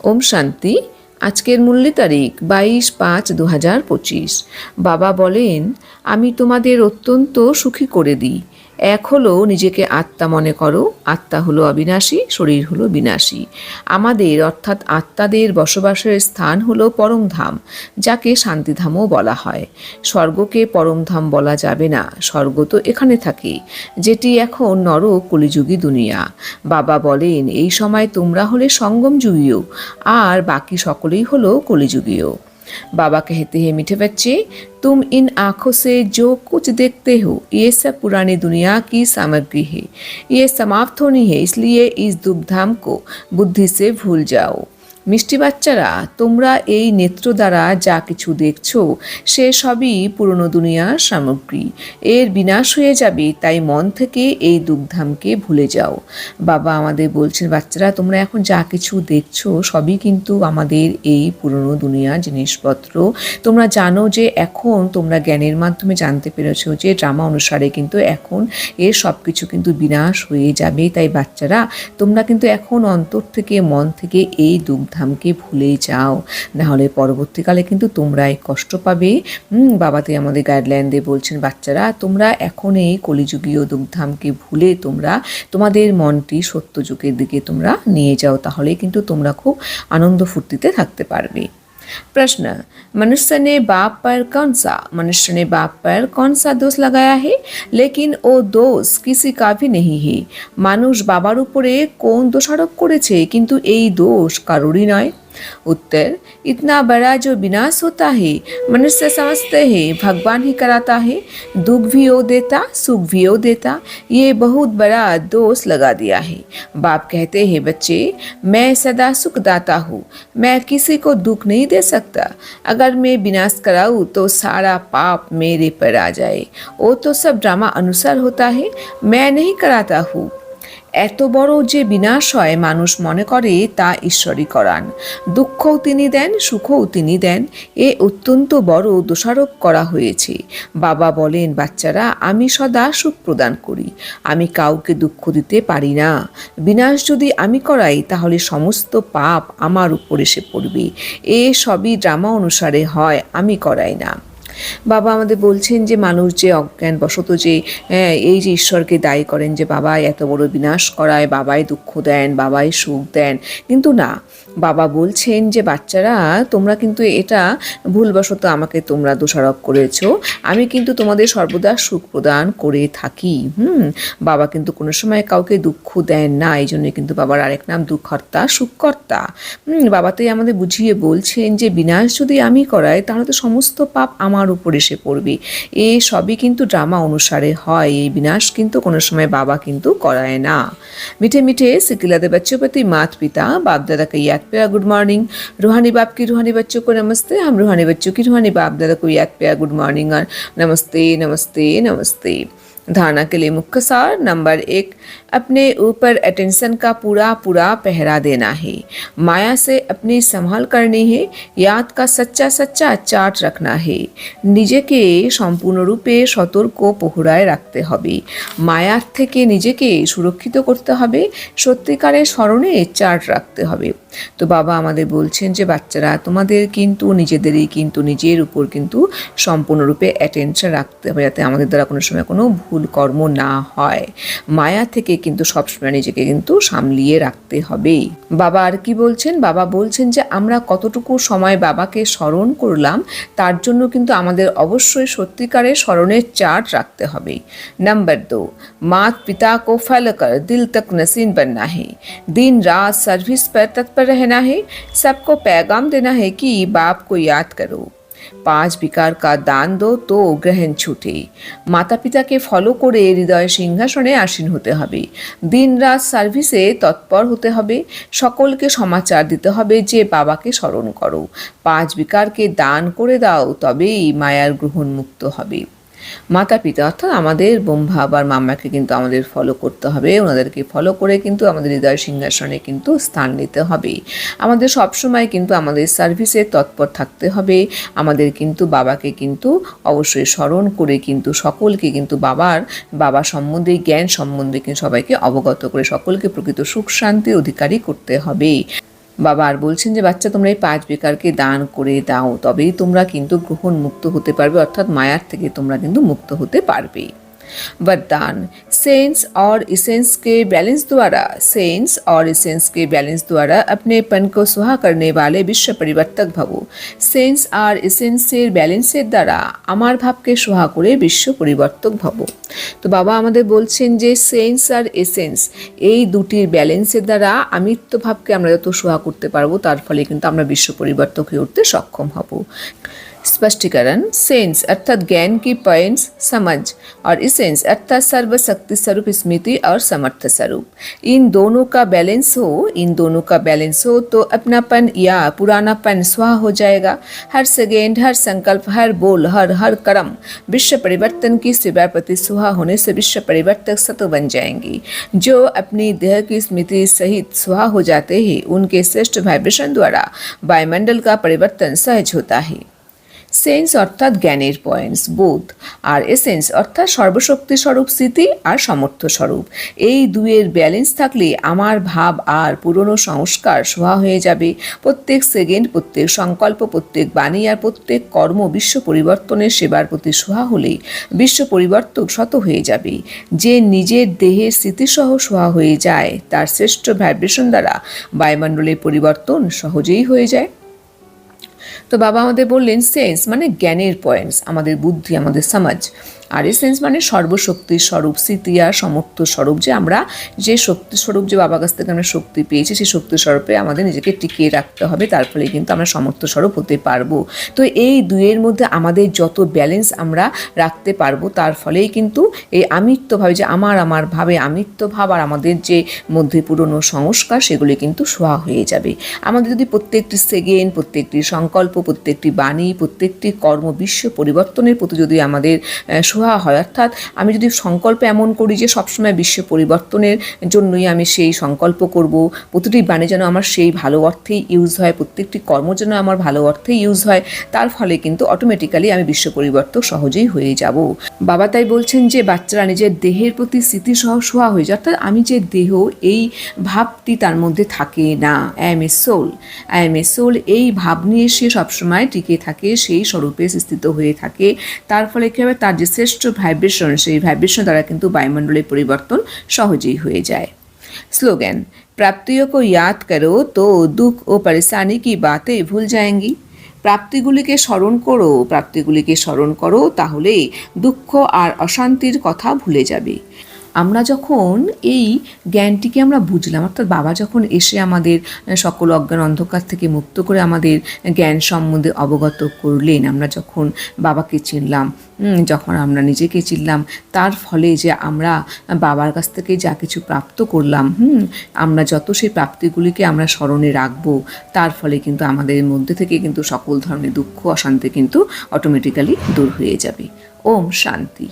ওম শান্তি। আজকের মূল্য তারিখ 22/5/2025। বাবা বলেন, আমি তোমাদের অত্যন্ত সুখী করে দিই। এক হলো নিজেকে আত্মা মনে করো। আত্মা হলো অবিনাশী, শরীর হলো বিনাশী। আমাদের অর্থাৎ আত্মাদের বসবাসের স্থান হলো পরমধাম, যাকে শান্তিধামও বলা হয়। স্বর্গকে পরমধাম বলা যাবে না, স্বর্গ তো এখানে থাকে, যেটি এখন নরক কলিযুগী দুনিয়া। বাবা বলেন, এই সময় তোমরা হলে সঙ্গমযুগীয়, আর বাকি সকলেই হলো কলিযুগীয়। बाबा कहते हैं, मीठे बच्चे, तुम इन आँखों से जो कुछ देखते हो ये सब पुरानी दुनिया की सामग्री है। ये समाप्त होनी है, इसलिए इस दुखधाम को बुद्धि से भूल जाओ। মিষ্টি বাচ্চারা, তোমরা এই নেত্র দ্বারা যা কিছু দেখছো সে সবই পুরনো দুনিয়ার সামগ্রী। এর বিনাশ হয়ে যাবে, তাই মন থেকে এই দুগ্ধামকে ভুলে যাও। বাবা আমাদের বলছেন, বাচ্চারা তোমরা এখন যা কিছু দেখছো সবই কিন্তু আমাদের এই পুরনো দুনিয়ার জিনিসপত্র। তোমরা জানো যে এখন তোমরা জ্ঞানের মাধ্যমে জানতে পেরেছো যে ড্রামা অনুসারে কিন্তু এখন এর সব কিছু কিন্তু বিনাশ হয়ে যাবে। তাই বাচ্চারা, তোমরা কিন্তু এখন অন্তর থেকে মন থেকে এই দুগ্ধামকে ভুলে যাও, না হলে পরবর্তীকালে কিন্তু তোমরাই কষ্ট পাবে। বাবাতে আমাদের গাইডলাইন দিয়ে বলছেন, বাচ্চারা তোমরা এখন এই কলিযুগীয় দুগ্ধামকে ভুলে তোমরা তোমাদের মনটি সত্যযুগের দিকে তোমরা নিয়ে যাও, তাহলে কিন্তু তোমরা খুব আনন্দ ফুর্তিতে থাকতে পারবে। प्रश्न, मनुष्य ने बाप पर कौन सा दोष लगाया है, लेकिन वो दोष किसी का भी नहीं है। মানুষ বাবার উপরে কোন দোষারোপ করেছে, কিন্তু এই দোষ কারোরই নয়। उत्तर, इतना बड़ा जो विनाश होता है मनुष्य समझते हैं भगवान ही कराता है। दुख भी वो देता, सुख भी वो देता, ये बहुत बड़ा दोष लगा दिया है। बाप कहते हैं, बच्चे मैं सदा सुख दाता हूँ, मैं किसी को दुख नहीं दे सकता। अगर मैं विनाश कराऊँ तो सारा पाप मेरे पर आ जाए। वो तो सब ड्रामा अनुसार होता है, मैं नहीं कराता हूँ। এত বড় যে বিনাশ হয় মানুষ মনে করে তা ঈশ্বরই করান। দুঃখও তিনি দেন, সুখও তিনি দেন। এ অত্যন্ত বড় দোষারোপ করা হয়েছে। বাবা বলেন, বাচ্চারা আমি সদা সুখ প্রদান করি, আমি কাউকে দুঃখ দিতে পারি না। বিনাশ যদি আমি করাই তাহলে সমস্ত পাপ আমার উপর এসে পড়বে। এ সবই ড্রামা অনুসারে হয়, আমি করাই না। বাবা আমাদের বলছেন যে মানুষ যে অজ্ঞান বশত যে এই যে ঈশ্বরকে দায়ী করেন যে বাবাই এত বড় বিনাশ করায়, বাবাই দুঃখ দেন, বাবাই সুখ দেন, কিন্তু না, বাবা বলছেন যে বাচ্চারা তোমরা কিন্তু এটা ভুলবশত আমাকে তোমরা দোষারোপ করেছো, আমি কিন্তু তোমাদের সর্বদা সুখ প্রদান করে থাকি। বাবা কিন্তু কোনো সময় কাউকে দুঃখ দেন না, এই জন্য কিন্তু বাবার আরেক নাম দুঃখকর্তা, সুখকর্তা। বাবাতেই আমাদের বুঝিয়ে বলছেন যে বিনাশ যদি আমি করাই তাহলে তো সমস্ত পাপ আমার উপর এসে পড়বে। এই সবই কিন্তু ড্রামা অনুসারে হয়, এই বিনাশ কিন্তু কোনো সময় বাবা কিন্তু করায় না। मीठे मीठे सिकिलादे बच्चों प्रति माता पिता बाप दादा का याद प्यार गुड मॉर्निंग। रूहानी बाप की रूहानी बच्चों को नमस्ते। हम रूहानी बच्चों की रूहानी बाप दादा को याद प्यार गुड मॉर्निंग और नमस्ते नमस्ते नमस्ते। धारणा के लिए मुख्य सार नंबर 1, अपने ऊपर अटेंशन का पूरा पूरा पहरा देना है। माया से अपनी संभाल करनी है, याद का सच्चा सच्चा चार्ट रखना है। নিজেকে সম্পূর্ণরূপে সতর্ক প্রহরায় রাখতে হবে, মায়ার থেকে নিজেকে সুরক্ষিত করতে হবে, সত্যিকারের স্মরণে চার্ট রাখতে হবে। তো বাবা আমাদের বলছেন যে বাচ্চারা তোমাদের কিন্তু নিজেদেরই কিন্তু নিজের উপর কিন্তু সম্পূর্ণরূপে অ্যাটেনশন রাখতে হবে, যাতে আমাদের দ্বারা কোনো সময় কোনো ভুল কর্ম না হয়। মায়া থেকে কিন্তু সবসময় নিজেকে কিন্তু সামলিয়ে রাখতে হবে। বাবা আর কি বলছেন, বাবা বলছেন যে আমরা কতটুকু সময় বাবাকে স্মরণ করলাম তার জন্য কিন্তু আমাদের অবশ্যই সত্যিকারের স্মরণের চার্ট রাখতে হবে। नंबर 2, माता पिता को फॉलो कर दिल तक नसीन बनना है, दिन रात सर्विस पर तत्पर रहना है, सबको पैगाम देना है कि बाप को याद करो। 5 विकार का दान दो तो ग्रहण छूटे। মাতা পিতাকে ফলো করে হৃদয় সিংহাসনে আসীন হতে হবে, দিন রাত সার্ভিসে তৎপর হতে হবে, সকলকে সমাচার দিতে হবে যে বাবাকে স্মরণ করো, 5 বিকারকে দান করে দাও, তবেই মায়ার গ্রহণ মুক্ত হবে। মাতা পিতা অর্থাৎ আমাদের ব্রহ্মা বা মামাকে কিন্তু আমাদের ফলো করতে হবে, ওনাদেরকে ফলো করে কিন্তু আমাদের হৃদয় সিংহাসনে কিন্তু স্থান নিতে হবে। আমাদের সবসময় কিন্তু আমাদের সার্ভিসে তৎপর থাকতে হবে, আমাদের কিন্তু বাবাকে কিন্তু অবশ্যই স্মরণ করে কিন্তু সকলকে কিন্তু বাবা সম্বন্ধে জ্ঞান সম্বন্ধে কিন্তু সবাইকে অবগত করে সকলকে প্রকৃত সুখ শান্তির অধিকারী করতে হবে। বাবা আর বলছেন যে বাচ্চা তোমরা এই 5 বেকারকে দান করে দাও, তবেই তোমরা কিন্তু গ্রহণ মুক্ত হতে পারবে, অর্থাৎ মায়ার থেকে তোমরা কিন্তু মুক্ত হতে পারবে। वरदान सेंस और इसेंस के बैलेंस द्वारा अपनेपन को सुहा करने वाले विश्व परिवर्तक भवो। सेंस और इसेंसের ব্যালেন্সের দ্বারা আমার ভাবকে সোহা করে বিশ্ব পরিবর্তক ভব। তো বাবা আমাদের বলছেন যে সেন্স আর এসেন্স এই দুটির ব্যালেন্সের দ্বারা আমিত্ব ভাবকে আমরা যত সোহা করতে পারবো, তার ফলে কিন্তু আমরা বিশ্ব পরিবর্তক হয়ে উঠতে সক্ষম হব। स्पष्टीकरण सेंस अर्थात ज्ञान की पॉइंट्स समझ और इसेंस अर्थात सर्वशक्ति स्वरूप स्मृति और समर्थ स्वरूप, इन दोनों का बैलेंस हो तो अपनापन या पुरानापन स्वाहा हो जाएगा। हर सेकेंड, हर संकल्प, हर बोल, हर कर्म विश्व परिवर्तन की सेवा प्रति सुहा होने से विश्व परिवर्तक सत्व बन जाएंगी। जो अपनी देह की स्मृति सहित सुहा हो जाते हैं उनके श्रेष्ठ वाइब्रेशन द्वारा वायुमंडल का परिवर्तन सहज होता है। সেন্স অর্থাৎ জ্ঞানের পয়েন্টস বোধ, আর এসেন্স অর্থাৎ সর্বশক্তি স্বরূপ স্মৃতি আর সমর্থ স্বরূপ, এই দুয়ের ব্যালেন্স থাকলে আমার ভাব আর পুরনো সংস্কার সোহা হয়ে যাবে। প্রত্যেক সেকেন্ড, প্রত্যেক সংকল্প, প্রত্যেক বাণী আর প্রত্যেক কর্ম বিশ্ব পরিবর্তনের সেবার প্রতি সোহা হলে বিশ্ব পরিবর্তক শত হয়ে যাবে। যে নিজের দেহের স্মৃতিসহ সোহা হয়ে যায় তার শ্রেষ্ঠ ভাইব্রেশন দ্বারা বায়ুমণ্ডলের পরিবর্তন সহজেই হয়ে যায়। তো বাবা আমাদের বললেন সেন্স মানে জ্ঞানের পয়েন্টস, আমাদের বুদ্ধি, আমাদের সমাজ, আর এসেন্স মানে সর্বশক্তির স্বরূপ স্মৃতি আর সমর্থ স্বরূপ, যে আমরা যে শক্তি স্বরূপ, যে বাবার কাছ থেকে আমরা শক্তি পেয়েছি, সেই শক্তি স্বরূপে আমাদের নিজেকে টিকিয়ে রাখতে হবে, তার ফলে কিন্তু আমরা সমর্থ স্বরূপ হতে পারবো। তো এই দুয়ের মধ্যে আমাদের যত ব্যালেন্স আমরা রাখতে পারবো, তার ফলেই কিন্তু এই আমিত্ব ভাবে, যে আমার ভাবে আমিত্ব ভাব আর আমাদের যে মধ্যে পুরনো সংস্কার, সেগুলি কিন্তু সোহা হয়ে যাবে। আমাদের যদি প্রত্যেকটি সেকেন্ড, প্রত্যেকটি সংকল্প, প্রত্যেকটি বাণী, প্রত্যেকটি কর্ম বিশ্ব পরিবর্তনের প্রতি যদি আমাদের সোহা হয়, অর্থাৎ আমি যদি সংকল্প এমন করি যে সবসময় বিশ্ব পরিবর্তনের জন্যই আমি সেই সংকল্প করব, প্রতিটি বাণী যেন আমার সেই ভালো অর্থেই ইউজ হয়, প্রত্যেকটি কর্ম যেন আমার ভালো অর্থেই ইউজ হয়, তার ফলে কিন্তু অটোমেটিক্যালি আমি বিশ্ব পরিবর্তক সহজেই হয়ে যাব। বাবা তাই বলছেন যে বাচ্চারা নিজের দেহের প্রতি স্মৃতিসহ সোহা হয়ে যায়, অর্থাৎ আমি যে দেহ, এই ভাবটি তার মধ্যে থাকে না। আই এম এ সোল, এই ভাব নিয়ে সে সবসময় টিকে থাকে, সেই স্বরূপে স্থিত হয়ে থাকে। তার ফলে কী হবে, তার যে শ্রেষ্ঠ ভাইব্রেশন, সেই ভাইব্রেশন দ্বারা কিন্তু বায়ুমণ্ডলের পরিবর্তন সহজেই হয়ে যায়। স্লোগান प्राप्तियों को याद करो तो दुख ও परेशानी की बातें भूल जाएंगी। প্রাপ্তিগুলিকে স্মরণ করো, তাহলে দুঃখ আর অশান্তির কথা ভুলে যাবে। আমরা যখন এই জ্ঞানটিকে আমরা বুঝলাম, অর্থাৎ বাবা যখন এসে আমাদের সকল অজ্ঞান অন্ধকার থেকে মুক্ত করে আমাদের জ্ঞান সম্বন্ধে অবগত করলেন, আমরা যখন বাবাকে চিনলাম, যখন আমরা নিজেকে চিনলাম, তার ফলে যে আমরা বাবার কাছ থেকে যা কিছু প্রাপ্ত করলাম, আমরা যত সেই প্রাপ্তিগুলিকে আমরা স্মরণে রাখবো, তার ফলে কিন্তু আমাদের মধ্যে থেকে কিন্তু সকল ধরনের দুঃখ অশান্তি কিন্তু অটোমেটিক্যালি দূর হয়ে যাবে। ওম শান্তি।